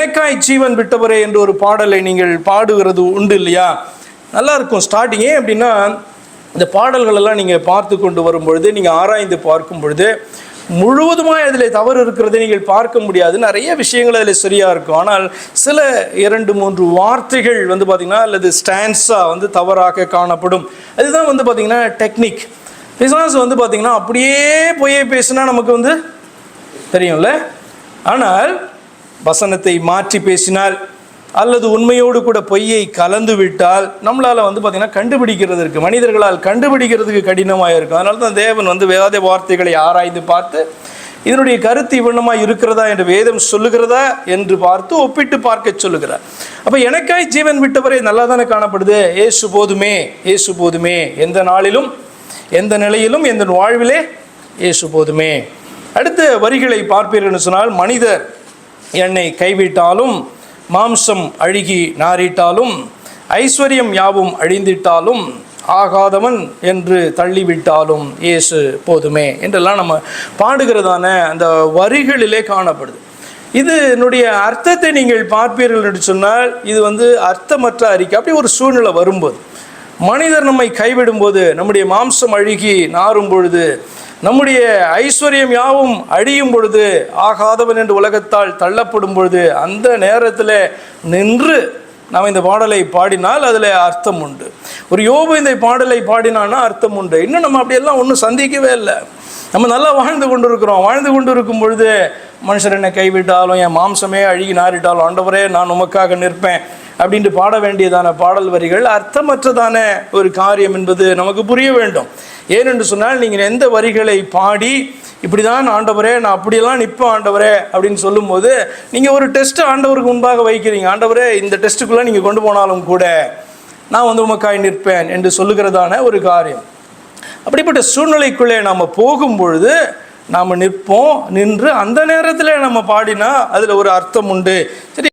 எனக்காய் ஜீவன் விட்டவரே என்று ஒரு பாடலை நீங்கள் பாடுகிறது உண்டு இல்லையா? நல்லா இருக்கும் ஸ்டார்டிங். ஏன் அப்படின்னா, இந்த பாடல்கள் எல்லாம் நீங்கள் பார்த்து கொண்டு வரும் பொழுது, நீங்கள் ஆராய்ந்து பார்க்கும் பொழுது முழுவதுமாக அதில் தவறு இருக்கிறதை நீங்கள் பார்க்க முடியாது. நிறைய விஷயங்கள் அதில் சரியாக இருக்கும். ஆனால் சில 2-3 வார்த்தைகள் பார்த்திங்கன்னா, அல்லது ஸ்டான்ஸாக தவறாக காணப்படும். அதுதான் பார்த்திங்கன்னா டெக்னிக். பிசாசு பார்த்திங்கன்னா அப்படியே பொய்யை பேசினா நமக்கு தெரியும்ல. ஆனால் வசனத்தை மாற்றி பேசினால் அல்லது உண்மையோடு கூட பொய்யை கலந்து விட்டால் நம்மளால் பார்த்திங்கன்னா கண்டுபிடிக்கிறதுக்கு, மனிதர்களால் கண்டுபிடிக்கிறதுக்கு கடினமாக இருக்கும். அதனால தான் தேவன் வேத வார்த்தைகளை ஆராய்ந்து பார்த்து இதனுடைய கருத்து இவ்வண்ணமாக இருக்கிறதா என்று வேதம் சொல்லுகிறதா என்று பார்த்து ஒப்பிட்டு பார்க்க சொல்லுகிறார். அப்போ எனக்காய் ஜீவன் விட்டவரே நல்லா தானே காணப்படுது. ஏசு போதுமே, ஏசு போதுமே, எந்த நாளிலும் எந்த நிலையிலும் எந்த வாழ்விலே ஏசு போதுமே. அடுத்த வரிகளை பார்ப்பீர்கள் சொன்னால், மனிதர் என்னை கைவிட்டாலும், மாம்சம் அழுகி நாரிட்டாலும், ஐஸ்வர்யம் யாவும் அழிந்திட்டாலும், ஆகாதவன் என்று தள்ளிவிட்டாலும் இயேசு போதுமே என்றெல்லாம் நம்ம பாடுகிறதான அந்த வரிகளிலே காணப்படுது. இதனுடைய அர்த்தத்தை நீங்கள் பார்ப்பீர்கள் என்று சொன்னால், இது அர்த்தமற்ற அறிக்கை. அப்படி ஒரு சூழ்நிலை வரும்போது, மனிதர் நம்மை கைவிடும்போது, நம்முடைய மாம்சம் அழுகி நாறும் பொழுது, நம்முடைய ஐஸ்வர்யம் யாவும் அழியும் பொழுது, ஆகாதவன் என்று உலகத்தால் தள்ளப்படும் பொழுது, அந்த நேரத்தில் நின்று நாம் இந்த பாடலை பாடினால் அதில் அர்த்தம் உண்டு. ஒரு யோபு இந்த பாடலை பாடினான்னா அர்த்தம் உண்டு. இன்னும் நம்ம அப்படியெல்லாம் ஒன்றும் சந்திக்கவே இல்லை. நம்ம நல்லா வாழ்ந்து கொண்டு இருக்கிறோம். வாழ்ந்து கொண்டு இருக்கும் பொழுது, மனுஷர் என்னை கைவிட்டாலும், என் மாம்சமே அழுகி நாரிட்டாலும், ஆண்டவரே நான் உமக்காக நிற்பேன் அப்படின்ட்டு பாட வேண்டியதான பாடல் வரிகள் அர்த்தமற்றதான ஒரு காரியம் என்பது நமக்கு புரிய வேண்டும். ஏனென்று சொன்னால், நீங்கள் எந்த வரிகளை பாடி இப்படி தான் ஆண்டவரே நான் அப்படியெல்லாம் நிற்பேன் ஆண்டவரே அப்படின்னு சொல்லும்போது, நீங்கள் ஒரு டெஸ்ட்டு ஆண்டவருக்கு முன்பாக வைக்கிறீங்க. ஆண்டவரே இந்த டெஸ்ட்டுக்குள்ளே நீங்கள் கொண்டு போனாலும் கூட நான் உமக்காய் நிற்பேன் என்று சொல்லுகிறதான ஒரு காரியம். அப்படிப்பட்ட சூழ்நிலைக்குள்ளே நாம் போகும்பொழுது நாம் நிற்போம். நின்று அந்த நேரத்தில் நம்ம பாடினா அதில் ஒரு அர்த்தம் உண்டு. சரி.